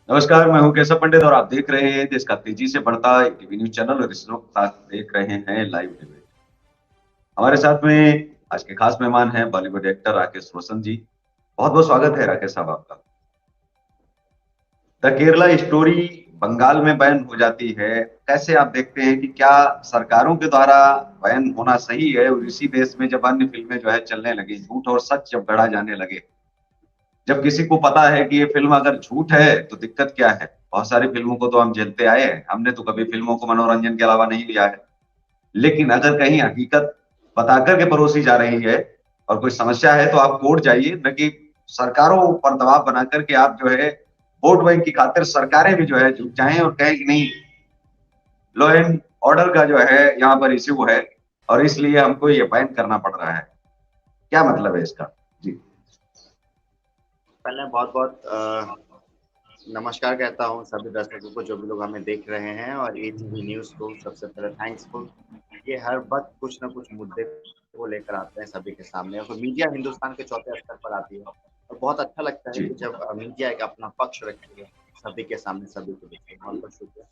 नमस्कार, मैं हूँ केशव पंडित और आप देख रहे हैं देश का तेजी से बढ़ता टीवी न्यूज़ चैनल और इस वक्त आप देख रहे हैं लाइव डिबेट। हमारे साथ में आज के खास मेहमान हैं बॉलीवुड एक्टर राकेश रोशन जी। बहुत-बहुत स्वागत है राकेश साहब आपका। द केरला स्टोरी बंगाल में बैन हो जाती है। कैसे आप देखते हैं कि क्या सरकारों के द्वारा बैन होना सही है और इसी देश में जब अन्य फ़िल्में जो है चलने लगी, झूठ और सच जब गढ़ा जाने लगे, जब किसी को पता है कि ये फ़िल्म अगर झूठ है तो दिक्कत क्या है? बहुत सारी फ़िल्मों को तो हम झेलते आए हैं। हमने तो कभी फ़िल्मों को मनोरंजन के अलावा नहीं लिया है। लेकिन अगर कहीं हकीकत बता कर के परोसी जा रही है और कोई समस्या है तो आप कोर्ट जाइए, न कि सरकारों पर दबाव बना कर के आप जो है वोट बैंक की खातिर सरकारें भी जो है झुक जाएँ और कहें कि नहीं, लॉ एंड ऑर्डर का जो है यहाँ पर इश्यू है और इसलिए हमको ये बैन करना पड़ रहा है। क्या मतलब है इसका? जी। पहले बहुत-बहुत नमस्कार कहता हूँ सभी दर्शकों को जो भी लोग हमें देख रहे हैं और एटीवी न्यूज़ को सबसे पहले थैंक्सफुल। ये हर वक़्त कुछ न कुछ मुद्दे को लेकर आते हैं सभी के सामने और फिर मीडिया हिंदुस्तान के चौथे स्तर पर आती है और बहुत अच्छा लगता है जी। कि जब मीडिया एक अपना पक्ष रखती है सभी के सामने सभी को दिखे। बहुत-बहुत शुक्रिया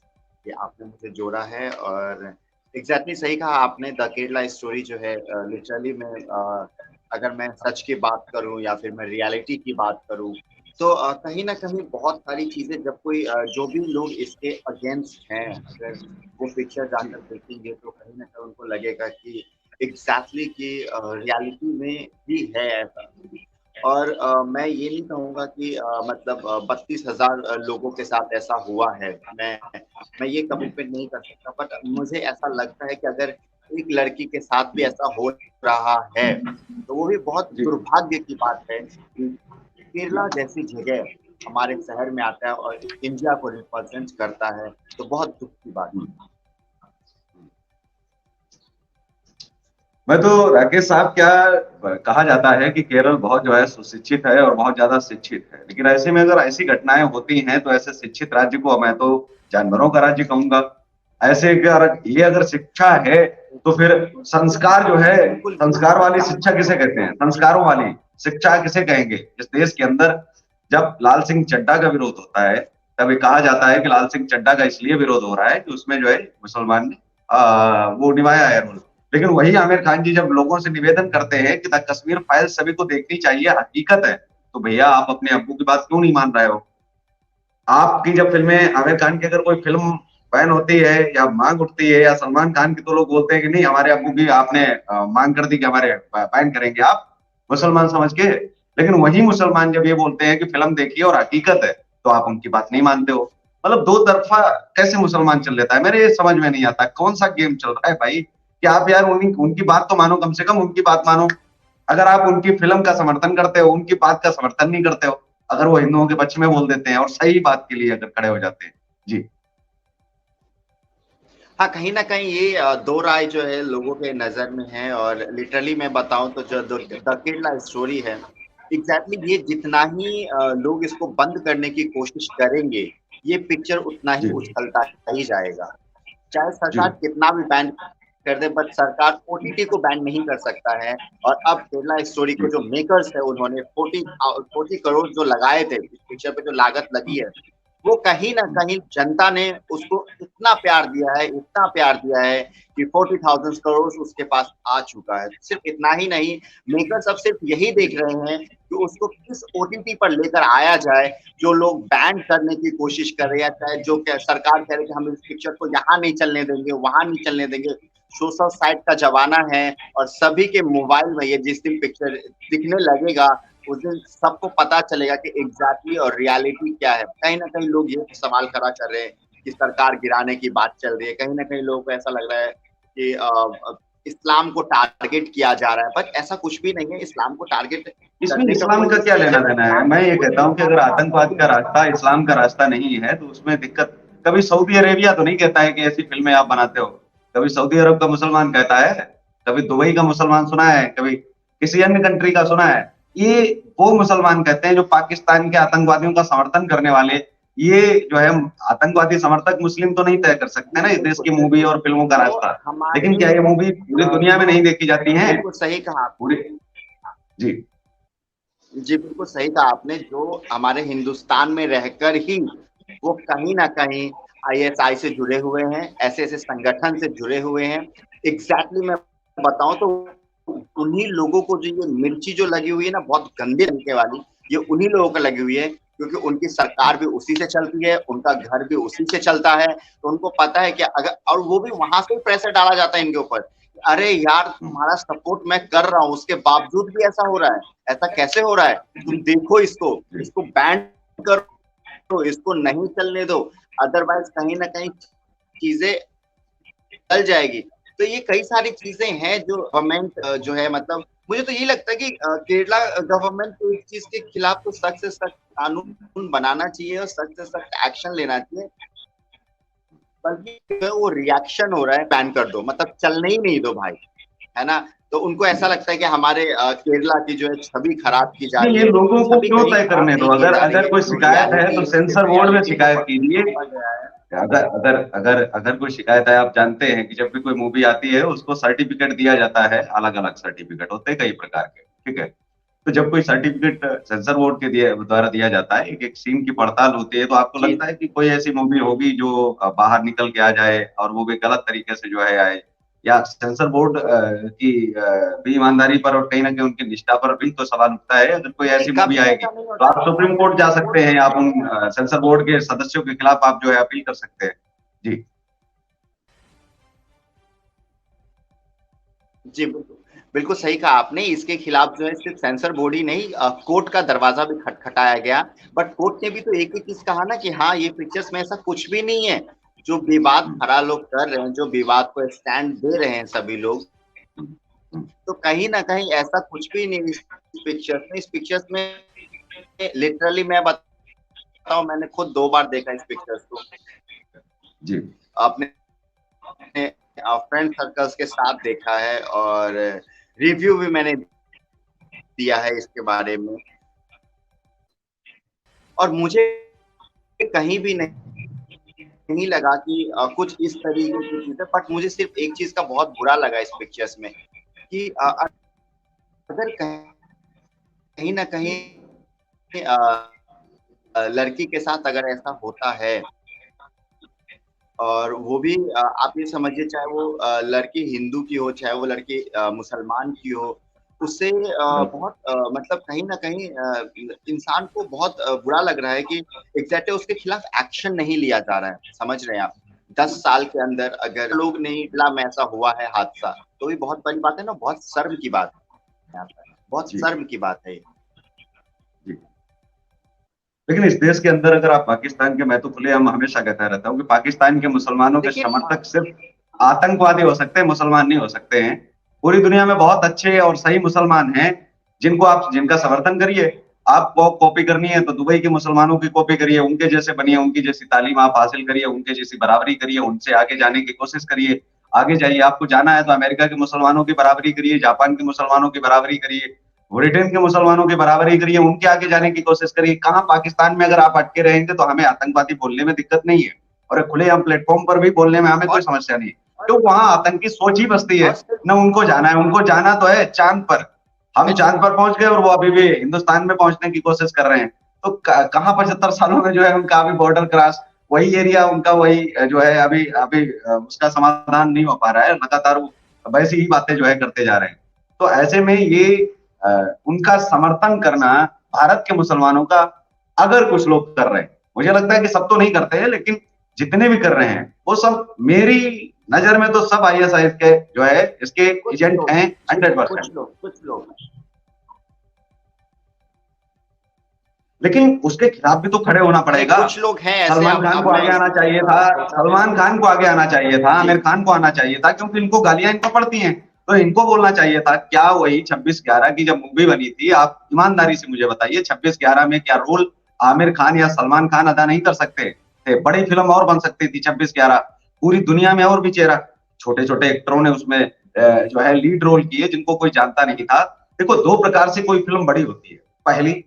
कि आपने मुझे जोड़ा है और एग्ज़ैक्टली सही कहा आपने द केरला स्टोरी जो है लिटरली में अगर मैं सच की बात करूँ या फिर मैं रियलिटी की बात करूँ तो कहीं न कहीं बहुत सारी चीज़ें जब कोई जो भी लोग इसके अगेंस्ट हैं, अगर वो पिक्चर जी। जाकर देखेंगे तो कहीं न कहीं उनको लगेगा कि एग्ज़ैक्टली कि रियलिटी में भी है ऐसा। और मैं ये नहीं कहूँगा कि मतलब 32,000 लोगों के साथ ऐसा हुआ है। मैं ये कमिटमेंट नहीं कर सकता बट मुझे ऐसा लगता है कि अगर एक लड़की के साथ भी ऐसा हो रहा है, तो वो भी बहुत जी। दुर्भाग्य की बात है कि जी। केरला जैसी जगह हमारे शहर में आता है और इंडिया को रिप्रेज़ेंट करता है, तो बहुत दुःख की बात हुँ। मैं तो राकेश साहब क्या कहा जाता है कि केरल बहुत जो है सुशिक्षित है और बहुत ज़्यादा शिक्षित है। लेकिन ऐसे में अगर ऐसी घटनाएँ होती हैं तो ऐसे शिक्षित राज्य को मैं तो जानवरों का राज्य कहूँगा। ऐसे अगर ये अगर शिक्षा है तो फिर संस्कार जो है, बिल्कुल, संस्कार वाली शिक्षा किसे कहते हैं? संस्कारों वाली शिक्षा किसे कहेंगे? इस देश के अंदर जब लाल सिंह चड्ढा का विरोध होता है, तब ये कहा जाता है कि लाल सिंह चड्ढा का इसलिए विरोध हो रहा है कि उसमें जो है मुसलमान ने वो निभाया है रोल। लेकिन वही आमिर खान जी जब लोगों से निवेदन करते हैं कि द कश्मीर फाइल्स सभी को देखनी चाहिए, हकीकत है, तो भैया आप अपने अब्बू की बात क्यों नहीं मान रहे हो? आपकी जब फ़िल्में आमिर खान की अगर कोई फ़िल्म बैन होती है या माँग उठती है या सलमान खान की तो लोग बोलते हैं कि नहीं हमारे अब्बू की आपने माँग कर दी कि हमारे बैन करेंगे आप, मुसलमान समझ के। लेकिन वही मुसलमान जब ये बोलते हैं कि फ़िल्म देखिए और हकीकत है, तो आप उनकी बात नहीं मानते हो। मतलब दो तरफ़ा कैसे मुसलमान चल लेता है? मेरे ये समझ में नहीं आता, कौन-सा गेम चल रहा है भाई? कि आप यार उनकी बात तो मानो, कम से कम उनकी बात मानो। अगर आप उनकी फ़िल्म का समर्थन करते हो, उनकी बात का समर्थन नहीं करते हो। अगर वो हिंदुओं के पक्ष में बोल देते हैं और सही बात के लिए अगर खड़े हो जाते हैं। जी। हाँ, कहीं न कहीं ये दो राय जो है लोगों के नज़र में है और लिटरली मैं बताऊँ तो जो द केरला स्टोरी है, एग्ज़ैक्टली ये जितना ही लोग इसको बंद करने की कोशिश करेंगे, ये पिक्चर उतना ही जी। उछलता ही जाएगा। चाहे जी। सरकार कितना भी बैन कर दे बट सरकार ओटीटी को बैन नहीं कर सकता है और अब केरला स्टोरी को जी। जो मेकर्स है उन्होंने 40 करोड़ जो लगाए थे, इस पिक्चर पे जो लागत लगी है, वो कहीं न कहीं जनता ने उसको इतना प्यार दिया है कि 40,000 करोड़ उसके पास आ चुका है। सिर्फ़ इतना ही नहीं, मेकर्स अब सिर्फ़ यही देख रहे हैं कि उसको किस ओटीटी पर लेकर आया जाए, जो लोग बैन करने की कोशिश कर रहे हैं, चाहे जो सरकार कह रही है कि हम इस पिक्चर को यहाँ नहीं चलने देंगे, वहाँ नहीं चलने देंगे। सोशल साइट का ज़माना है और सभी के मोबाइल में ये जिस दिन पिक्चर दिखने लगेगा, उस दिन सबको पता चलेगा कि एग्ज़ैक्टली और रियलिटी क्या है। कहीं न कहीं लोग ये सवाल खड़ा कर रहे हैं कि सरकार गिराने की बात चल रही है। कहीं न कहीं लोगों को ऐसा लग रहा है कि इस्लाम को टारगेट किया जा रहा है, बट ऐसा कुछ भी नहीं है। इस्लाम को टारगेट इसमें करने का इस्लाम कोई का क्या सिर्फ़ लेना-देना है? इस्लाम मैं को ये कोई कहता हूँ कि अगर आतंकवाद का रास्ता इस्लाम का रास्ता नहीं है, तो उसमें दिक्कत कभी सऊदी अरेबिया तो नहीं कहता है कि ऐसी फ़िल्में आप बनाते हो। कभी सऊदी अरब का मुसलमान कहता है, कभी दुबई का मुसलमान सुना है, कभी किसी अन्य कंट्री का सुना है। ये वो मुसलमान कहते हैं जो पाकिस्तान के आतंकवादियों का समर्थन करने वाले, ये जो है आतंकवादी समर्थक मुस्लिम तो नहीं तय कर सकते ना जी, इस देश बिल्कुल, की मूवी बिल्कुल। और फ़िल्मों का तो रास्ता। लेकिन हमारे क्या ये मूवी पूरी दुनिया में जो नहीं देखी जाती हैं? बिल्कुल सही कहा आपने। पूरी जी। जी, बिल्कुल सही कहा आपने, जो हमारे हिंदुस्तान में रहकर ही वो कहीं ना कहीं आईएसआई से जुड़े हुए हैं, ऐसे ऐसे संगठन से जुड़े हुए हैं। एग्जैक्टली मैं बताऊं तो उन्हीं लोगों को जो ये मिर्ची जो लगी हुई है ना, बहुत गंदे तरीके वाली, ये उन्हीं लोगों को लगी हुई है, क्योंकि उनकी सरकार भी उसी से चलती है, उनका घर भी उसी से चलता है। तो उनको पता है कि अगर, और वो भी वहां से प्रेशर डाला जाता है इनके ऊपर, अरे यार तुम्हारा सपोर्ट मैं कर रहा हूँ, उसके बावजूद भी ऐसा हो रहा है, ऐसा कैसे हो रहा है, तुम देखो इसको, इसको बैन करो, इसको नहीं चलने दो, अदरवाइज कहीं ना कहीं चीजें चल जाएगी। तो ये कई सारी चीजें हैं जो गवर्नमेंट जो है, मतलब मुझे तो यही लगता है कि केरला गवर्नमेंट को इस चीज के खिलाफ तो सख्त से सख्त कानून बनाना चाहिए और सख्त से सख्त एक्शन लेना चाहिए। बल्कि वो रिएक्शन हो रहा है, बैन कर दो, मतलब चलने ही नहीं दो भाई, है ना। तो उनको ऐसा लगता है कि हमारे केरला की जो है छवि खराब की जा नहीं, रही ये है। लोगों को छवि क्यों कहीं तय खराब करने दो? नहीं की अगर जा रही अगर है, कोई जो शिकायत है तो रियलिटी सेंसर बोर्ड में रियलिटी को शिकायत कीजिए। गया है। अगर अगर अगर अगर कोई शिकायत है, आप जानते हैं कि जब भी कोई मूवी आती है उसको सर्टिफिकेट दिया जाता है, अलग अलग सर्टिफिकेट होते हैं कई प्रकार के, ठीक है। तो जब कोई सर्टिफिकेट सेंसर बोर्ड के द्वारा दिया जाता है, एक एक सीन की पड़ताल होती है, तो आपको जी लगता है कि कोई ऐसी मूवी होगी जो बाहर निकल के आ जाए और वो भी गलत तरीके से जो है आए, या सेंसर बोर्ड की भी ईमानदारी पर और कहीं ना कहीं उनकी निष्ठा पर भी तो सवाल उठता है। अगर कोई नहीं, ऐसी मूवी कभी आएगी ऐसा नहीं तो होता आप सुप्रीम कोर्ट जा सेंसर सकते बोर्ड हैं, आप उन सेंसर बोर्ड के सदस्यों के खिलाफ आप जो है अपील कर सकते हैं। जी। जी बिल्कुल, बिल्कुल सही कहा आपने। इसके खिलाफ जो है सिर्फ सेंसर बोर्ड ही नहीं, कोर्ट का दरवाजा भी खटखटाया गया। बट कोर्ट ने भी तो एक ही चीज कहा ना कि हाँ, ये पिक्चर्स में ऐसा कुछ भी नहीं है। जो विवाद हम्म, खड़ा लोग कर रहे हैं, जो विवाद को स्टैंड दे रहे हैं सभी लोग, हम्म, हम्म, तो कहीं ना कहीं ऐसा कुछ भी नहीं इस पिक्चर्स में। इस पिक्चर्स में लिटरली मैं बताऊं, मैंने खुद 2 बार देखा इस पिक्चर्स को, जी। अपने फ्रेंड सर्कल्स के साथ देखा है, और रिव्यू भी मैंने दिया है इसके बारे में। और मुझे कहीं भी नहीं लगा कि कुछ इस तरीके की चीजें, बट मुझे सिर्फ एक चीज का बहुत बुरा लगा इस पिक्चर्स में, कि अगर कहीं ना कहीं लड़की के साथ अगर ऐसा होता है, और वो भी आप ये समझिए, चाहे वो लड़की हिंदू की हो, चाहे वो लड़की मुसलमान की हो, उससे बहुत मतलब कहीं ना कहीं इंसान को बहुत बुरा लग रहा है कि एग्जैक्टली उसके खिलाफ एक्शन नहीं लिया जा रहा है। समझ रहे हैं आप? 10 साल के अंदर अगर लोग नहीं मिला में ऐसा हुआ है हादसा, तो भी बहुत बड़ी बात है ना, बहुत शर्म की बात है यहाँ पर, बहुत जी। शर्म की बात है ये। जी। लेकिन इस देश के अंदर अगर आप पाकिस्तान के, मैं तो खुलेआम हमेशा कहता रहता हूँ कि पाकिस्तान के मुसलमानों के देखिए समर्थक सिर्फ आतंकवादी हो सकते हैं, मुसलमान नहीं हो सकते हैं। पूरी दुनिया में बहुत अच्छे और सही मुसलमान हैं जिनको आप, जिनका समर्थन करिए। आपको कॉपी करनी है तो दुबई के मुसलमानों की कॉपी करिए, उनके जैसे बनिए, उनकी जैसी तालीम आप हासिल करिए, उनके जैसी बराबरी करिए, उनसे आगे जाने की कोशिश करिए। आगे जाइए, आपको जाना है तो अमेरिका के मुसलमानों की बराबरी करिए, जापान के मुसलमानों की बराबरी करिए, ब्रिटेन के मुसलमानों की बराबरी करिए, उनके आगे जाने की कोशिश करिए। कहाँ पाकिस्तान में अगर आप अटके रहेंगे तो हमें आतंकवादी बोलने में दिक्कत नहीं है, और खुले हम प्लेटफॉर्म पर भी बोलने में हमें कोई और समस्या नहीं है, क्यों? वहां आतंकी सोच ही बसती है। और सिर्फ न उनको जाना है, उनको जाना तो है चांद पर। हम बिल्कुल, चांद पर पहुंच गए और वो अभी भी हिंदुस्तान में पहुंचने की कोशिश कर रहे हैं। तो कहाँ 75 सालों में जो है उनका अभी बॉर्डर क्रॉस, वही एरिया उनका, वही जो है अभी अभी उसका समाधान नहीं हो पा रहा है, लगातार वो वैसी ही बातें जो है करते जा रहे हैं। तो ऐसे में ये अ, उनका समर्थन करना भारत के मुसलमानों का, अगर कुछ लोग कर रहे हैं, मुझे लगता है कि सब तो नहीं करते हैं, लेकिन जितने भी कर रहे हैं वो सब मेरी नजर में तो सब आईएसआईएस के जो है इसके कुछ एजेंट लोग, हैं, 100%। कुछ लोग। लेकिन उसके खिलाफ भी तो खड़े होना नहीं, पड़ेगा। कुछ लोग हैं ऐसे। सलमान खान को अब मैं आगे आना इसी चाहिए चीज था, को सोचा भी सलमान खान को आगे आना चाहिए था, जी। आमिर खान को आना चाहिए था, क्योंकि इनको गालियां इनको पड़ती हैं। तो इनको बोलना चाहिए था। क्या वही 26/11 की जब मूवी बनी थी, आप ईमानदारी से मुझे बताइए, 26/11 में क्या रोल आमिर खान या सलमान खान अदा नहीं कर सकते थे? बड़ी फिल्म और बन सकती थी 26/11, पूरी दुनिया में और भी चेहरा, छोटे छोटे एक्टरों ने उसमें जो है लीड रोल किए जिनको कोई जानता नहीं था। देखो, दो प्रकार से कोई फिल्म बड़ी होती है। पहली,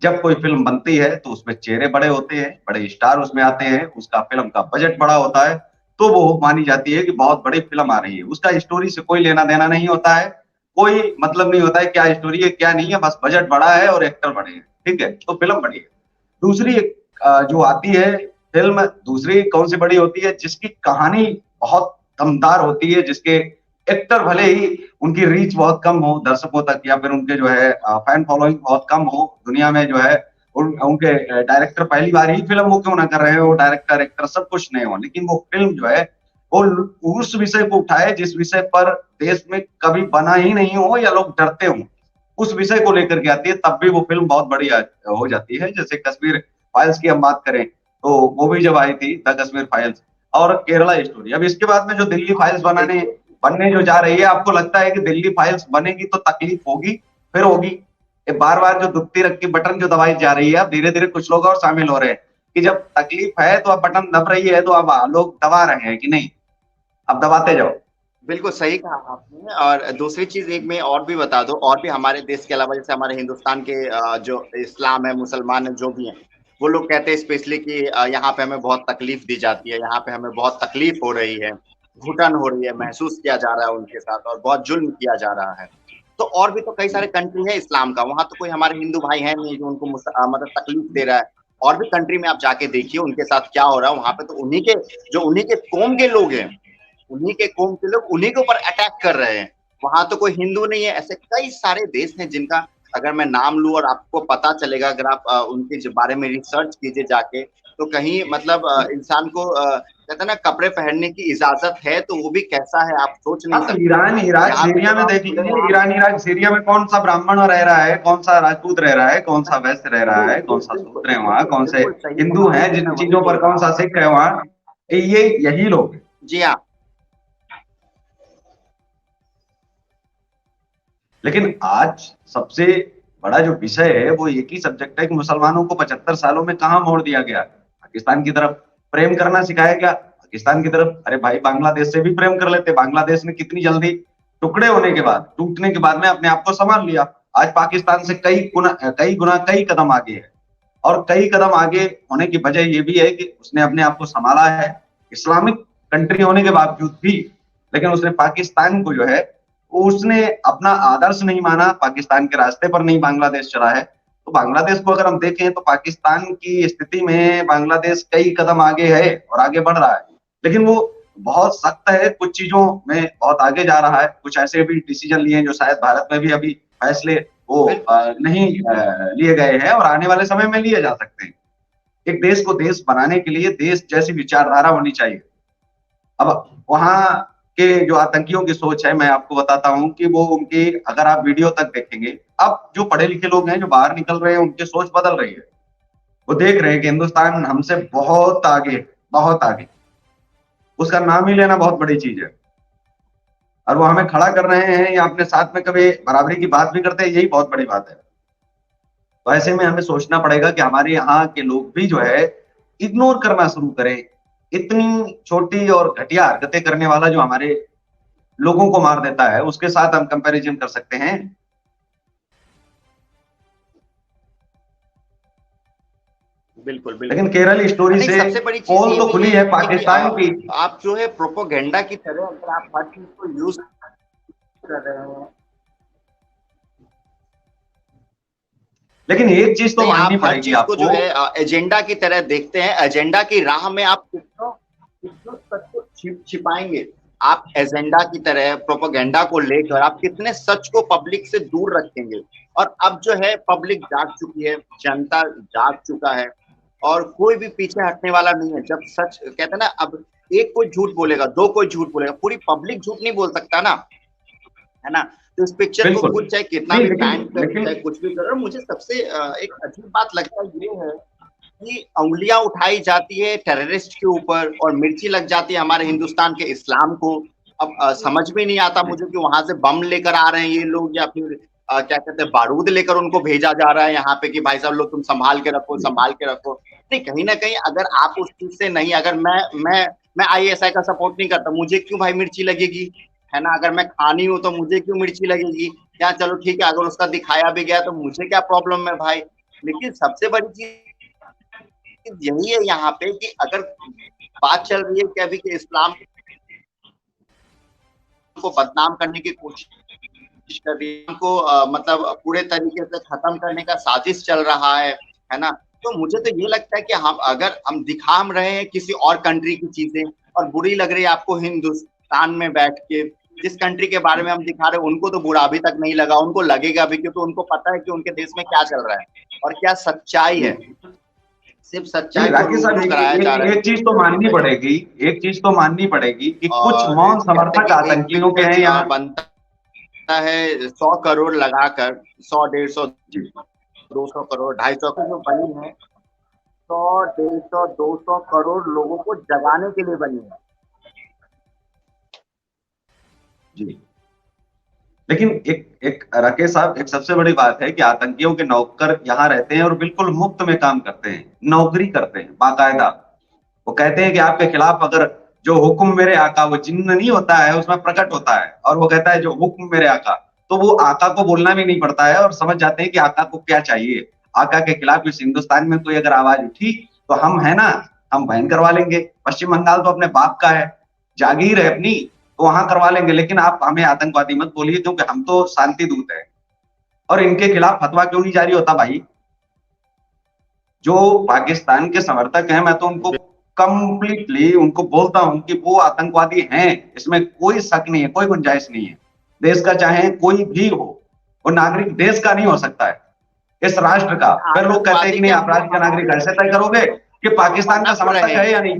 जब कोई फिल्म बनती है तो उसमें चेहरे बड़े होते हैं, बड़े स्टार उसमें आते हैं, उसका फिल्म का बजट बड़ा होता है, तो वो मानी जाती है कि बहुत बड़ी फिल्म आ रही है। उसका स्टोरी से कोई लेना देना नहीं होता है, कोई मतलब नहीं होता है क्या स्टोरी है क्या नहीं है, बस बजट बड़ा है और एक्टर बड़े हैं, ठीक है, तो फिल्म बड़ी है। दूसरी जो आती है फिल्म दूसरी कौन सी बड़ी होती है, जिसकी कहानी बहुत दमदार होती है, जिसके एक्टर भले ही उनकी रीच बहुत कम हो दर्शकों तक, या फिर उनके जो है फैन फॉलोइंग बहुत कम हो दुनिया में, जो है उनके डायरेक्टर पहली बार ही फिल्म वो क्यों ना कर रहे हो, डायरेक्टर एक्टर सब कुछ नहीं हो, लेकिन वो फिल्म जो है वो उस विषय को उठाए जिस विषय पर देश में कभी बना ही नहीं हो या लोग डरते हो, उस विषय को लेकर के आती है, तब भी वो फिल्म बहुत बढ़िया हो जाती है। जैसे कश्मीर फाइल्स की हम बात करें तो वो भी जब आई थी द कश्मीर फाइल्स, और केरला स्टोरी। अब इसके बाद में जो दिल्ली फाइल्स बनने जो जा रही है, आपको लगता है कि दिल्ली फाइल्स बनेगी तो तकलीफ होगी, फिर होगी। ये बार बार जो दुखती रख की बटन जो दबाई जा रही है, अब धीरे धीरे कुछ लोग और शामिल हो रहे हैं कि जब तकलीफ है तो अब बटन दब रही है तो अब लोग दबा रहे हैं कि नहीं, अब दबाते जाओ। बिल्कुल सही कहा आपने। और दूसरी चीज एक मैं और भी बता दूं, और भी हमारे देश के अलावा जैसे हमारे हिंदुस्तान के जो इस्लाम है, मुसलमान है, जो भी हैं, वो लोग कहते हैं स्पेशली कि यहाँ पे हमें बहुत तकलीफ दी जाती है, यहाँ पे हमें बहुत तकलीफ हो रही है, घुटन हो रही है, महसूस किया जा रहा है उनके साथ, और बहुत जुल्म किया जा रहा है। तो और भी तो कई सारे कंट्री है इस्लाम का, वहां तो कोई हमारे हिंदू भाई है नहीं जो उनको मतलब तकलीफ दे रहा है। और भी कंट्री में आप जाके देखिए उनके साथ क्या हो रहा है, वहां पे तो उन्हीं के कौम के लोग हैं, उन्हीं के कौम के लोग उन्हीं के ऊपर अटैक कर रहे हैं। वहां तो कोई हिंदू नहीं है। ऐसे कई सारे देश हैं जिनका अगर मैं नाम लूं और आपको पता चलेगा, अगर आप उनके बारे में रिसर्च कीजिए जाके, तो कहीं मतलब इंसान को कहते हैं ना कपड़े पहनने की इजाजत है, तो वो भी कैसा है आप सोच नहीं अब सकते। ईरान इराक यहाँ पे सीरिया तो में आप देख लीजिए, ईरान इराक सीरिया में कौन सा ब्राह्मण रह रहा है, कौन सा राजपूत रह रहा है, कौन सा वैश्य रह रहा है, कौन बिल्कुल सा बिल्कुल शूद्र है वहां, बिल्कुल कौन से बिल्कुल सही हिंदू कहा हैं, आपने, मैं जिन वही चीजों पर बोल कौन रहा सा हूँ। सिख है वहां, ये यही लोग हैं। जी हाँ। लेकिन आज सबसे बड़ा जो विषय है वो एक ही सब्जेक्ट है कि मुसलमानों को 75 सालों में कहां मोड़ दिया गया, पाकिस्तान की तरफ प्रेम करना सिखाया गया, पाकिस्तान की तरफ। अरे भाई, बांग्लादेश से भी प्रेम कर लेते, बांग्लादेश ने कितनी जल्दी टुकड़े होने के बाद, टूटने के बाद में अपने आप को संभाल लिया। आज पाकिस्तान से कई गुना कई कदम आगे है, और कई कदम आगे होने की वजह ये भी है कि उसने अपने आप को संभाला है, इस्लामिक कंट्री होने के बावजूद भी। लेकिन उसने पाकिस्तान को जो है, उसने अपना आदर्श नहीं माना, पाकिस्तान के रास्ते पर नहीं बांग्लादेश चला है। तो बांग्लादेश को अगर हम देखें तो पाकिस्तान की स्थिति में बांग्लादेश कई कदम आगे है और आगे बढ़ रहा है, लेकिन वो बहुत सख्त है, कुछ चीजों में बहुत आगे जा रहा है। कुछ ऐसे भी डिसीजन लिए जो शायद भारत में भी अभी फैसले वो नहीं लिए गए हैं, और आने वाले समय में लिए जा सकते हैं। एक देश को देश बनाने के लिए देश जैसी विचारधारा होनी चाहिए। अब वहां के जो आतंकियों की सोच है, मैं आपको बताता हूं कि वो उनकी, अगर आप वीडियो तक देखेंगे, अब जो पढ़े लिखे लोग हैं जो बाहर निकल रहे हैं उनकी सोच बदल रही है। वो देख रहे हैं कि हिंदुस्तान हमसे बहुत आगे, बहुत आगे, उसका नाम ही लेना बहुत बड़ी चीज है, और वो हमें खड़ा कर रहे हैं या अपने साथ में कभी बराबरी की बात भी करते हैं, यही बहुत बड़ी बात है। तो ऐसे में हमें सोचना पड़ेगा कि हमारे यहाँ के लोग भी जो है इग्नोर करना शुरू करें, इतनी छोटी और घटिया हरकतें करने वाला जो हमारे लोगों को मार देता है, उसके साथ हम कंपैरिजन कर सकते हैं। बिल्कुल लेकिन बिल्कुल। केरल स्टोरी नहीं, से सबसे बड़ी चीज पोल ये तो भी खुली है है कि पाकिस्तान की। आप जो है प्रोपोगेंडा की तरह अगर आप हर चीज को यूज कर रहे हैं। लेकिन एक चीज तो नहीं, माननी आप हर पड़ेगी चीज को जो आपको। है एजेंडा की तरह देखते हैं। एजेंडा की राह में आप कितनों कितनों सच को छिपाएंगे। आप एजेंडा की तरह प्रोपोगेंडा को लेकर आप कितने सच को पब्लिक से दूर रखेंगे। और अब जो है पब्लिक जाग चुकी है, जनता जाग चुका है, और कोई भी पीछे हटने वाला नहीं है। जब सच कहते हैं ना, अब एक कोई झूठ बोलेगा, दो कोई झूठ बोलेगा, पूरी पब्लिक झूठ नहीं बोल सकता ना, है ना। तो इस पिक्चर को बिल्कुल। कुछ चाहे कितना नहीं, भी लेकिन बैंड करे, लेकिन चाहे कुछ भी करे, मुझे सबसे एक अजीब बात लगता है ये है कि उंगलियां उठाई जाती है टेररिस्ट के ऊपर और मिर्ची लग जाती है हमारे हिंदुस्तान के इस्लाम को। अब समझ में नहीं आता मुझे कि वहां से बम लेकर आ रहे हैं ये लोग, या फिर क्या कहते हैं बारूद लेकर उनको भेजा जा रहा है यहाँ पे कि भाई साहब लोग तुम संभाल के रखो, संभाल के रखो। नहीं, कहीं ना कहीं अगर आप उस चीज से नहीं, अगर मैं आईएसआई का सपोर्ट नहीं करता, मुझे क्यों भाई मिर्ची लगेगी, है ना। अगर मैं खानी हूं तो मुझे क्यों मिर्ची लगेगी। या चलो ठीक है, अगर उसका दिखाया भी गया तो मुझे क्या प्रॉब्लम है भाई। लेकिन सबसे बड़ी चीज यही है यहाँ पे कि अगर बात चल रही है कि अभी के इस्लाम को बदनाम करने की कोशिश कर रही है, को मतलब पूरे तरीके से खत्म करने का साजिश चल रहा है ना। तो मुझे तो ये लगता है कि हम दिखा रहे हैं किसी और कंट्री की चीजें और बुरी लग रही है आपको हिंदुस्तान में बैठ के, जिस कंट्री के बारे में हम दिखा रहे हैं उनको तो बुरा अभी तक नहीं लगा, उनको लगेगा भी, क्योंकि उनको पता है कि उनके देश में क्या चल रहा है और क्या सच्चाई है। सिर्फ सच्चाई को राकेश साहब, रूबरू कराया जा रहा है। एक चीज तो माननी पड़ेगी, एक चीज तो माननी पड़ेगी कि कुछ और मौन जैसे समर्थक कि एक आतंकियों के हैं पिक्चर यहाँ। बनता है 100 करोड़ लगाकर, 100, 150, जी 200 करोड़, 250 करोड़ जो बनी है, 100, 150, 200 करोड़ लोगों को जगाने के लिए बनी है। जी। लेकिन एक राकेश साहब, एक सबसे बड़ी बात है कि आतंकियों के नौकर यहाँ रहते हैं और बिल्कुल मुफ्त में काम करते हैं, नौकरी करते हैं बाकायदा। वो कहते हैं कि आपके खिलाफ अगर जो हुक्म मेरे आका, वो चिन्ह नहीं होता है उसमें प्रकट होता है, और वो कहता है जो हुक्म मेरे आका, तो वो आका को बोलना भी नहीं पड़ता है और समझ जाते हैं कि आका को क्या चाहिए। आका के खिलाफ इस हिंदुस्तान में कोई अगर आवाज उठी तो हम है ना, हम बैन करवा लेंगे। पश्चिम बंगाल तो अपने बाप का है, जागीर है अपनी, तो वहां करवा लेंगे। लेकिन आप हमें आतंकवादी मत बोलिए, क्योंकि हम तो शांति दूत हैं। और इनके खिलाफ फतवा क्यों नहीं जारी होता भाई? जो पाकिस्तान के समर्थक हैं, मैं तो उनको कंप्लीटली उनको बोलता हूं कि वो आतंकवादी हैं, इसमें कोई शक नहीं है, कोई गुंजाइश नहीं है। देश का चाहे कोई भी हो, वो नागरिक देश का नहीं हो सकता है, इस राष्ट्र का। फिर लोग कहते हैं कि नहीं, आप राष्ट्र का नागरिक ऐसे तय करोगे कि पाकिस्तान का समर्थक है या नहीं।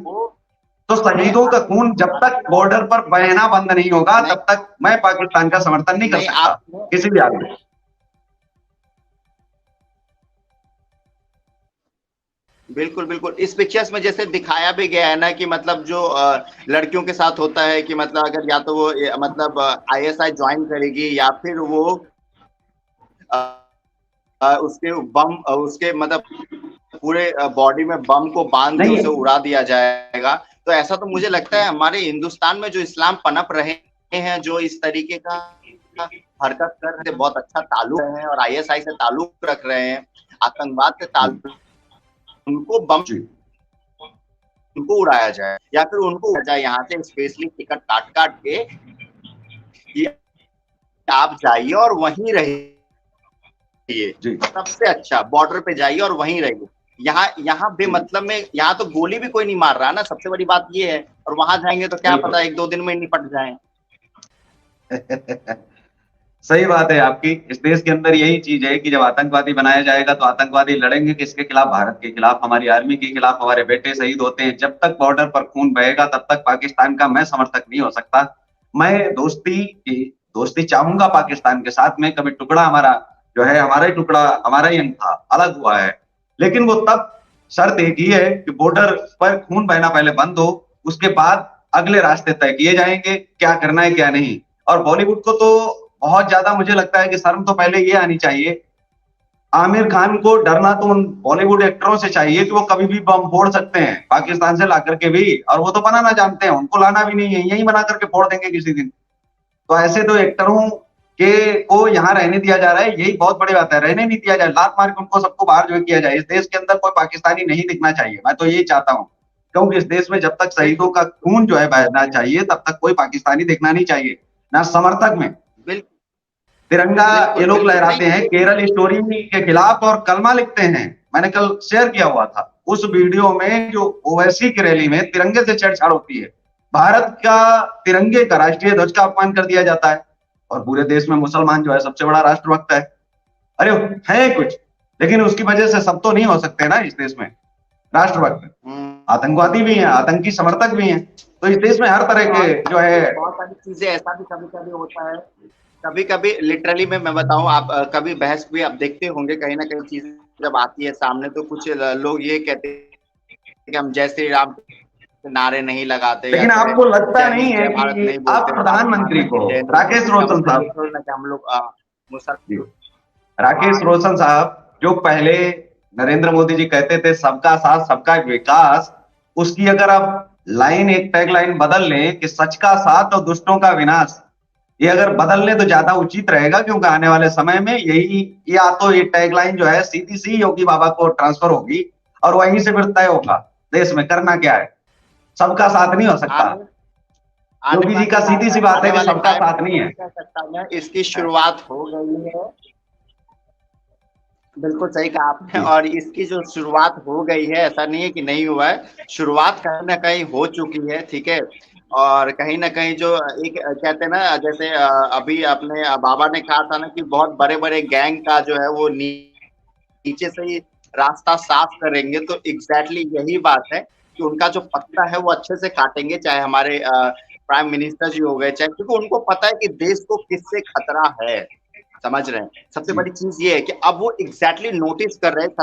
तो शहीदों का खून जब तक बॉर्डर पर बहना बंद नहीं होगा, तब तक मैं पाकिस्तान का समर्थन नहीं कर सकता किसी भी हाल में। बिल्कुल बिल्कुल, इस पिक्चर्स में जैसे दिखाया भी गया है ना कि मतलब जो लड़कियों के साथ होता है कि मतलब अगर या तो वो मतलब आईएसआई ज्वाइन करेगी या फिर वो उसके बम, उसके मतलब पूरे बॉडी में बम को बांध के उसे उड़ा दिया जाएगा। तो ऐसा तो मुझे लगता है हमारे हिंदुस्तान में जो इस्लाम पनप रहे हैं, जो इस तरीके का हरकत कर रहे हैं, बहुत अच्छा ताल्लुक है और आईएसआई से ताल्लुक रख रहे हैं, आतंकवाद से ताल्लुक, उनको बम, उनको उड़ाया जाए या फिर उनको उड़ाया जाए यहाँ से स्पेशली टिकट काट काट के कि आप जाइए और वहीं रहिए, सबसे अच्छा बॉर्डर पे जाइए और वहीं रहिए। यहाँ बेमतलब में, यहाँ तो गोली भी कोई नहीं मार रहा ना, सबसे बड़ी बात ये है। और वहां जाएंगे तो क्या पता 1-2 दिन में निपट जाए। सही बात है आपकी। इस देश के अंदर यही चीज है कि जब आतंकवादी बनाया जाएगा तो आतंकवादी लड़ेंगे किसके खिलाफ? भारत के खिलाफ, हमारी आर्मी के खिलाफ। हमारे बेटे शहीद होते हैं, जब तक बॉर्डर पर खून बहेगा तब तक पाकिस्तान का मैं समर्थक नहीं हो सकता। मैं दोस्ती चाहूंगा पाकिस्तान के साथ में। कभी टुकड़ा हमारा जो है, हमारा ही टुकड़ा, हमारा ही अंग था, अलग हुआ है, लेकिन वो तब शर्त एक ही है कि बॉर्डर पर खून बहना पहले बंद हो, उसके बाद अगले रास्ते तय किए जाएंगे, क्या करना है क्या नहीं। और बॉलीवुड को तो बहुत ज्यादा मुझे लगता है कि शर्म तो पहले ये आनी चाहिए। आमिर खान को डरना तो उन बॉलीवुड एक्टरों से चाहिए कि वो कभी भी बम फोड़ सकते हैं पाकिस्तान से ला करके भी, और वो तो बनाना जानते हैं, उनको लाना भी नहीं है, यही बना करके फोड़ देंगे किसी दिन। तो ऐसे तो एक्टरों के को यहाँ रहने दिया जा रहा है, यही बहुत बड़ी बात है। रहने नहीं दिया जाए, लात मार के उनको सबको बाहर जो किया जाए। इस देश के अंदर कोई पाकिस्तानी नहीं दिखना चाहिए, मैं तो यही चाहता हूँ। क्योंकि इस देश में जब तक शहीदों का खून जो है बहना चाहिए, तब तक कोई पाकिस्तानी दिखना नहीं चाहिए, ना समर्थक में। तिरंगा ये लोग लहराते हैं, केरल स्टोरी के खिलाफ और कलमा लिखते हैं। मैंने कल शेयर किया हुआ था उस वीडियो में, जो ओवैसी की रैली में तिरंगे से छेड़छाड़ होती है, भारत का तिरंगे का, राष्ट्रीय ध्वज का अपमान कर दिया जाता है। और पूरे देश में मुसलमान जो है सबसे बड़ा राष्ट्रभक्त है। अरे है कुछ, लेकिन उसकी वजह से सब तो नहीं हो सकते ना इस देश में राष्ट्रभक्त। आतंकवादी भी हैं, आतंकी समर्थक भी हैं। तो इस देश में हर तरह के जो है बहुत सारी चीजें ऐसा भी कभी कभी होता है, कभी कभी लिटरली में मैं बताऊं, आप कभी बहस भी आप देखते होंगे, कहीं ना कहीं चीज जब आती है सामने तो कुछ लोग ये कहते हैं कि हम जय श्री राम नारे नहीं लगाते। लेकिन आपको लगता नहीं है कि आप प्रधानमंत्री को, राकेश रोशन साहब, हम लोग राकेश रोशन साहब, जो पहले नरेंद्र मोदी जी कहते थे सबका साथ सबका विकास, उसकी अगर आप लाइन, एक टैग लाइन बदल लें कि सच का साथ और दुष्टों का विनाश, ये अगर बदल ले तो ज्यादा उचित रहेगा। क्योंकि आने वाले समय में यही, या तो ये टैगलाइन जो है सीधी सी योगी बाबा को ट्रांसफर होगी और वहीं से फिर तय होगा देश में करना क्या है। सबका साथ नहीं हो सकता। योगी जी का सीधी सी बात है कि सबका साथ नहीं है। इसकी शुरुआत हो गई है, बिल्कुल सही कहा आपने। और इसकी जो शुरुआत हो गई है, ऐसा नहीं है कि नहीं हुआ है, शुरुआत कहीं ना कहीं हो चुकी है, ठीक है। और कहीं ना कहीं जो एक कहते हैं ना, जैसे अभी अपने बाबा ने कहा था ना कि बहुत बड़े बड़े गैंग का जो है वो नीचे से ही रास्ता साफ करेंगे, तो एग्जैक्टली यही बात है कि उनका जो पत्ता है वो अच्छे से काटेंगे, चाहे हमारे प्राइम मिनिस्टर जी हो गए, चाहे, क्योंकि उनको पता है कि देश को किससे खतरा है, समझ रहे हैं। सबसे जी बड़ी चीज ये है कि अब वो एग्जैक्टली नोटिस कर रहे हैं।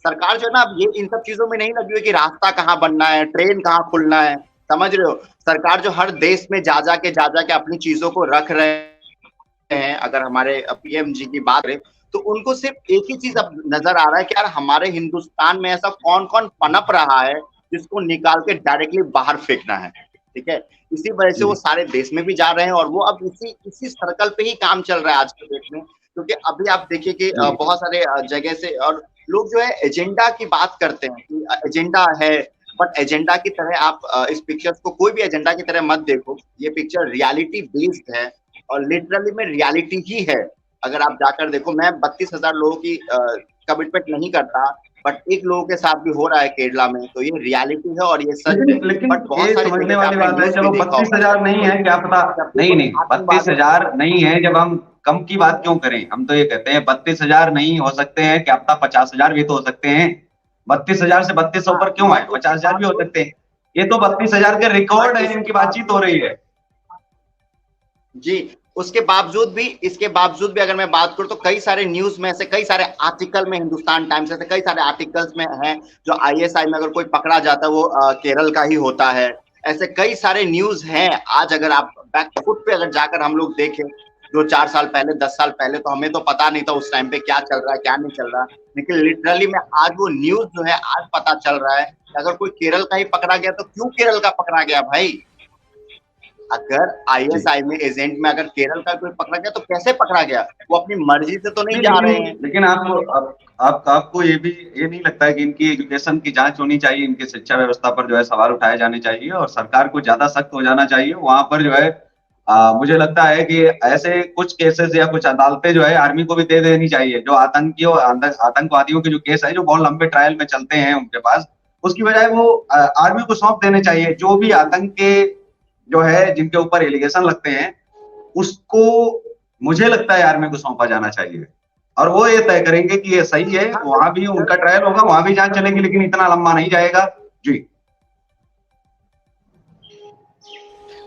सरकार जो है ना, अब ये इन सब चीजों में नहीं लगी हुई कि रास्ता कहाँ बनना है, ट्रेन कहाँ खुलना है, समझ रहे हो। सरकार जो हर देश में जा जाके अपनी चीजों को रख रहे हैं। अगर हमारे पीएम जी की बात करें तो उनको सिर्फ एक ही चीज अब नजर आ रहा है कि यार हमारे हिंदुस्तान में ऐसा कौन कौन पनप रहा है जिसको निकाल के डायरेक्टली बाहर फेंकना है, ठीक है। इसी वजह से वो जी सारे देश में भी जा रहे हैं, और वो अब इसी सर्कल पे ही काम चल रहा है आज के डेट में। क्योंकि अभी आप देखिए कि जी बहुत सारे जगह से और लोग जो है एजेंडा की बात करते हैं कि एजेंडा है, बट एजेंडा की तरह आप इस पिक्चर्स को कोई भी एजेंडा की तरह मत देखो। ये पिक्चर रियलिटी बेस्ड है और लिटरली में रियलिटी ही है। अगर आप जाकर देखो, मैं 32,000 लोगों की कमिटमेंट नहीं करता, बट एक लोगों के साथ भी हो रहा है केरला में, तो ये रियलिटी है और ये सच है। लेकिन बट बहुत ये सारी समझने जगह पे वाली आपने बात है, न्यूज भी चलो देखा बत्तीस होगा हजार नहीं कोई, है क्या पता। जब भी नहीं कोई नहीं, बत्तीस आतंकवादी, हजार नहीं है, जब हम कम की बात क्यों करें। हम तो ये कहते हैं 32,000 नहीं हो सकते हैं, क्या पता 50,000 भी तो हो सकते हैं। 32,000 से 3200 हाँ, पर क्यों आए, बट उसके 50,000 भी हो बावजूद सकते हैं। ये तो 32,000 के रिकॉर्ड बट है, उसके इनकी बातचीत हो बावजूद रही है। जी, इसके बावजूद भी अगर मैं बात करूं तो कई सारे न्यूज में ऐसे, कई सारे आर्टिकल में, हिंदुस्तान टाइम्स ऐसे कई सारे आर्टिकल्स में हैं जो आईएसआई में अगर कोई पकड़ा जाता है वो केरल का ही होता है। ऐसे कई सारे न्यूज हैं। आज अगर आप बैकफुट पे अगर जाकर हम लोग देखें, जो 4 साल पहले, 10 साल पहले, तो हमें तो पता नहीं था उस टाइम पे क्या चल रहा है क्या नहीं चल रहा, लेकिन लिटरली में आज वो न्यूज जो है आज पता चल रहा है कि अगर कोई केरल का ही पकड़ा गया तो क्यों केरल का पकड़ा गया भाई। अगर जी आईएसआई में एजेंट में अगर केरल का कोई पकड़ा गया तो कैसे पकड़ा गया, वो अपनी मर्जी से तो नहीं नहीं, जा रहे हैं। लेकिन आपको ये नहीं लगता है कि इनकी एजुकेशन की जांच होनी चाहिए, इनकी शिक्षा व्यवस्था पर जो है सवाल उठाए जाने चाहिए और सरकार को ज्यादा सख्त हो जाना चाहिए वहां पर जो है। मुझे लगता है कि ऐसे कुछ केसेस या कुछ अदालतें जो है आर्मी को भी दे देनी चाहिए, जो आतंकवादियों के जो केस है जो बहुत लंबे ट्रायल में चलते हैं उनके पास, उसकी बजाय वो आर्मी को सौंप देने चाहिए। जो भी आतंक के जो है जिनके ऊपर एलिगेशन लगते हैं उसको मुझे लगता है आर्मी को सौंपा जाना चाहिए, और वो ये तय करेंगे कि ये सही है, हाँ वहां भी उनका ट्रायल होगा, वहां भी जांच चलेगी, लेकिन इतना लंबा नहीं जाएगा। जी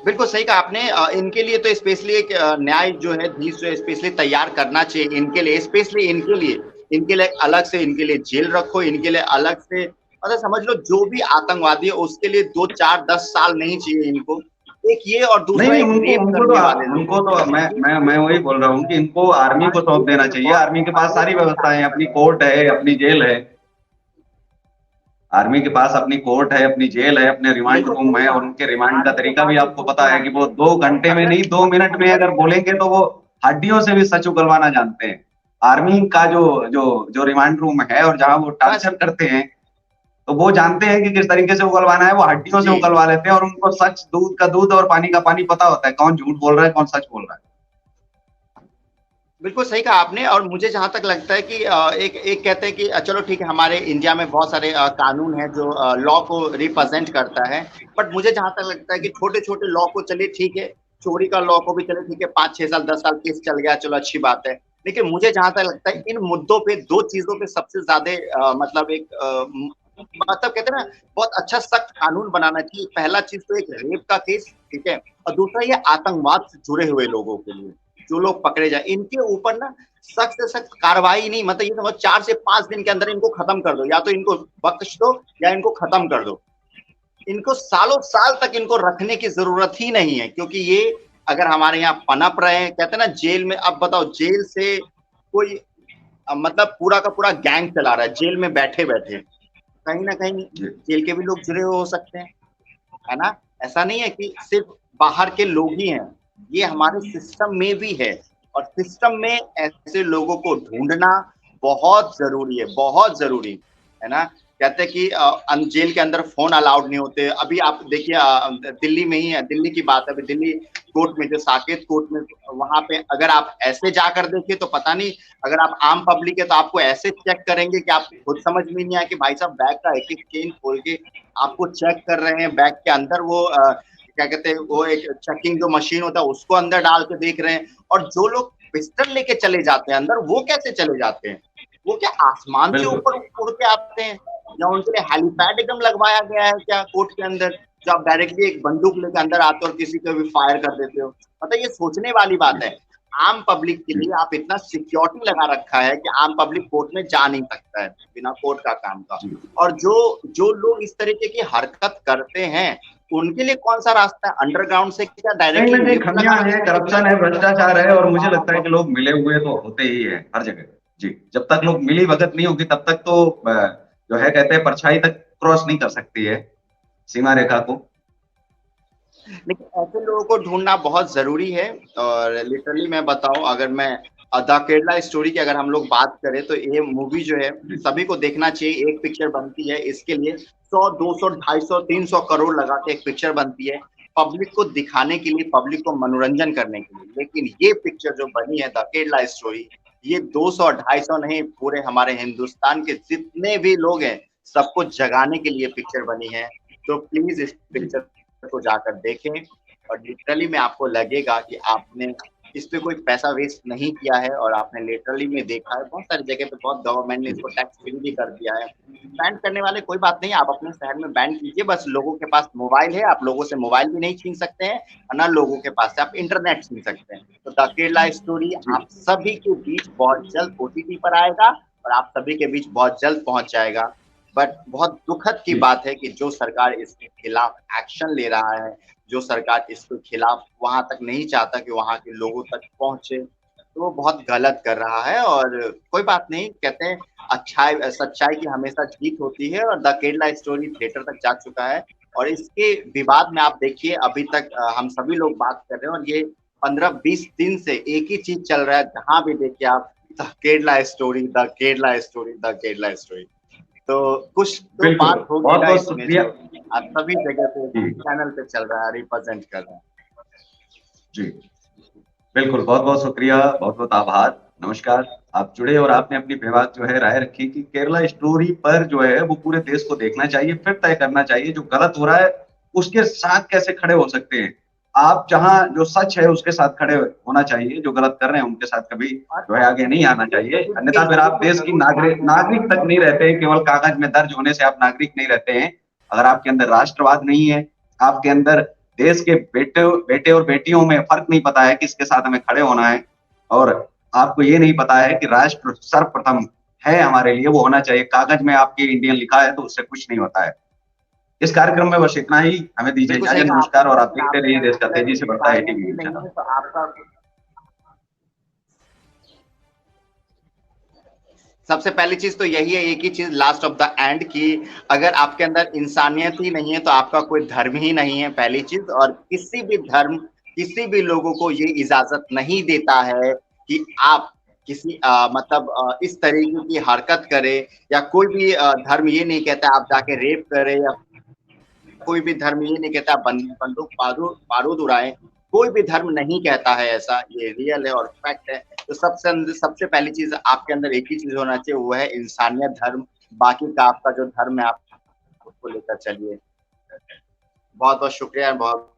बिल्कुल सही कहा आपने। इनके लिए तो स्पेशली एक न्याय जो है धीश जो है स्पेशली तैयार करना चाहिए इनके लिए, स्पेशली इनके लिए अलग से इनके लिए जेल रखो, इनके लिए अलग से, मतलब समझ लो जो भी आतंकवादी है उसके लिए 2 4 10 साल नहीं चाहिए इनको। एक ये, और नहीं दूसरा नहीं, एक उनको रेप उनको करने वाले तो लोगों उनको को, तो ये मैं वही बोल रहा हूँ कि इनको आर्मी को हमारे सौंप देश देना में चाहिए। बहुत आर्मी के पास पहले सारी से ही व्यवस्थाएं चालू हैं, है। अपनी कोर्ट है, अपनी जेल है। आर्मी के पास अपनी कोर्ट है, अपनी जेल है, अपने रिमांड बिल्कुल रूम सही है, कहा। और उनके रिमांड का आर्मी के तरीका भी पास आपको एक पता है कि वो 2 घंटे में अगर नहीं, 2 मिनट में अगर अगर बोलेंगे तो वो हड्डियों से भी सच उगलवाना जानते हैं। आर्मी का जो जो जो रिमांड रूम है और जहां वो बस टॉर्चर करते हैं, तो वो जानते हैं कि किस तरीके से उगलवाना है, वो हड्डियों से जी, उगलवा लेते हैं, और उनको सच दूध का दूध और पानी का पानी पता होता है, कौन झूठ बोल रहा है कौन सच बोल रहा है। बिल्कुल सही कहा आपने। और मुझे जहाँ तक लगता है कि एक एक कहते हैं कि चलो ठीक है, हमारे इंडिया में बहुत सारे कानून हैं जो लॉ को रिप्रेजेंट करता है, बट मुझे जहाँ तक लगता है कि छोटे छोटे लॉ को चलिए ठीक है, चोरी का लॉ को भी चले ठीक है, 5 6 साल 10 साल केस चल गया, चलो अच्छी बात है। लेकिन मुझे जहाँ तक लगता है इन मुद्दों पे, दो चीजों पे सबसे ज्यादा मतलब एक मतलब कहते हैं ना, बहुत अच्छा सख्त कानून बनाना चाहिए। पहला चीज तो एक रेप का केस, ठीक है, और दूसरा ये आतंकवाद से जुड़े हुए लोगों के लिए जो लोग पकड़े जाए, इनके ऊपर ना सख्त से सख्त कार्रवाई नहीं, मतलब ये समझ 4 से 5 दिन के अंदर इनको खत्म कर दो, या तो इनको बख्श दो या इनको खत्म कर दो। इनको सालों साल तक इनको रखने की जरूरत ही नहीं है, क्योंकि ये अगर हमारे यहाँ पनप रहे हैं, कहते हैं ना जेल में, अब बताओ जेल से कोई मतलब पूरा का पूरा गैंग चला रहा है जेल में बैठे बैठे, कहीं ना कहीं जी जेल के भी लोग जुड़े हो सकते हैं, है ना। ऐसा नहीं है कि सिर्फ बाहर के लोग ही हैं, ये हमारे सिस्टम में भी है। और सिस्टम में ऐसे लोगों को ढूंढना बहुत जरूरी है, बहुत जरूरी है ना। कहते हैं कि जेल के अंदर फोन अलाउड नहीं होते। अभी आप देखिए दिल्ली में ही है, दिल्ली की बात है, अभी दिल्ली कोर्ट में जो साकेत कोर्ट में, वहां पे अगर आप ऐसे जाकर देखिए तो पता नहीं, अगर आप आम पब्लिक है तो आपको ऐसे चेक करेंगे कि आप खुद समझ में नहीं आया कि भाई साहब बैग का एक एक चेन खोल के आपको चेक कर रहे हैं, बैग के अंदर वो क्या कहते हैं, वो एक चेकिंग जो मशीन होता है उसको अंदर डाल के देख रहे हैं। और जो लोग पिस्टल लेके चले जाते हैं अंदर, वो कैसे चले जाते हैं? वो क्या आसमान से बिल्कुल ऊपर उड़ के आते हैं, या उनके लिए हेलीपैड एकदम लगवाया गया है क्या कोर्ट के अंदर, जो आप डायरेक्टली एक बंदूक लेके अंदर आते हो और किसी को भी फायर कर देते हो? मतलब ये सोचने वाली बात है। आम पब्लिक के लिए आप इतना सिक्योरिटी लगा रखा है कि आम पब्लिक कोर्ट में जा नहीं सकता है बिना कोर्ट का काम का। और जो जो लोग इस तरीके की हरकत करते हैं उनके लिए कौन सा रास्ता है? अंडरग्राउंड से क्या कहीं ना डायरेक्टली कहीं लिफ्ट खमियां लगा है, करप्शन है, भ्रष्टाचार है, और मुझे लगता है कि लोग मिले हुए तो होते ही है हर जगह। जी, जब तक लोग मिली भगत नहीं होगी तब तक तो जो है कहते हैं परछाई तक क्रॉस नहीं कर सकती है सीमा रेखा को। लेकिन ऐसे लोगों को ढूंढना बहुत जरूरी है। और लिटरली मैं बताऊं, अगर मैं द केरला स्टोरी की अगर हम लोग बात करें तो ये मूवी जो है सभी को देखना चाहिए। एक पिक्चर बनती है इसके लिए 100, 200, 250, 300 करोड़ लगा के एक पिक्चर बनती है पब्लिक को दिखाने के लिए, पब्लिक को मनोरंजन करने के लिए। लेकिन ये पिक्चर जो बनी है द केरला स्टोरी, ये 200, 250 नहीं, पूरे हमारे हिंदुस्तान के जितने भी लोग हैं सबको जगाने के लिए पिक्चर बनी है। तो प्लीज इस पिक्चर को जाकर देखें, और लिटरली में आपको लगेगा कि आपने इस पे कोई पैसा वेस्ट नहीं किया है, और आपने लिटरली में देखा है बहुत सारी जगह पे बहुत गवर्नमेंट ने इसको टैक्स फ्री भी कर दिया है। बैन करने वाले कोई बात नहीं, आप अपने शहर में बैन कीजिए, बस लोगों के पास मोबाइल है, आप लोगों से मोबाइल भी नहीं छीन सकते हैं, और ना लोगों के पास से आप इंटरनेट छीन सकते हैं। तो द केरला स्टोरी आप सभी के बीच बहुत जल्द OTT पर आएगा, और आप सभी के बीच बहुत जल्द पहुंच जाएगा। बट बहुत दुखद की बात है कि जो सरकार इसके खिलाफ एक्शन ले रहा है, जो सरकार इसके खिलाफ वहां तक नहीं चाहता कि वहां के लोगों तक पहुंचे, तो वो बहुत गलत कर रहा है। और कोई बात नहीं, कहते हैं अच्छाई सच्चाई की हमेशा जीत होती है, और द केरला स्टोरी थिएटर तक जा चुका है। और इसके विवाद में आप देखिए अभी तक हम सभी लोग बात कर रहे हैं, और ये 15-20 दिन से एक ही चीज चल रहा है, जहां भी देखिए आप the Kerala story, the Kerala story, the Kerala story. तो कुछ तो बिल्कुल, बात होगी बहुत ना बहुत इसमें शुक्रिया। जो आज सभी जगह पे जी चैनल पे चल रहा है, रिप्रेजेंट कर रहा है। जी, बिल्कुल, बहुत बहुत शुक्रिया, बहुत बहुत आभार, नमस्कार। आप जुड़े और आपने अपनी विभाग जो है राय रखी कि केरला स्टोरी पर जो है वो पूरे देश को देखना चाहिए, फिर तय करना चाहिए जो गलत हो रहा है उसके साथ कैसे खड़े हो सकते हैं। आप जहां जो सच है उसके साथ खड़े होना चाहिए, जो गलत कर रहे हैं उनके साथ कभी और जो है आगे नहीं आना चाहिए, अन्यथा फिर ये आप तो देश की जरूर ध्यान देना नागरिक तक नहीं रहते हैं। केवल कागज में दर्ज होने से आप नागरिक नहीं रहते हैं। अगर आपके अंदर राष्ट्रवाद नहीं है, आपके अंदर देश के बेटे बेटे और बेटियों में फर्क नहीं पता है किसके साथ हमें खड़े होना है, और आपको ये नहीं पता है कि राष्ट्र सर्वप्रथम है हमारे लिए, वो होना चाहिए। कागज में आपके इंडियन लिखा है तो उससे कुछ नहीं होता है। इस कार्यक्रम में बस इतना ही, हमें दीजिए बिल्कुल सही इजाजत, कहा नमस्कार। आपने और आप कि देखते आपके रहिए देश का अंदर तेजी से बढ़ता है इंसानियत टीवी ही न्यूज नहीं चैनल। है तो आपका सबसे पहली चीज तो यही है, एक ही चीज लास्ट ऑफ द एंड की अगर आपके अंदर इंसानियत ही नहीं है तो आपका कोई धर्म ही नहीं है, पहली चीज। और किसी भी धर्म किसी भी लोगों को ये इजाजत नहीं देता है कि आप किसी इस तरीके की हरकत करें, या कोई भी धर्म ये नहीं कहता आप जाके रेप करें, या कोई भी धर्म ये नहीं कहता बंदूक बारूद बारूद उड़ाएं। कोई भी धर्म नहीं कहता है ऐसा, ये रियल है और फैक्ट है। तो सबसे पहली चीज आपके अंदर एक ही चीज होना चाहिए, वो है इंसानियत धर्म। बाकी का आपका जो धर्म है आप उसको लेकर चलिए। बहुत बहुत शुक्रिया, बहुत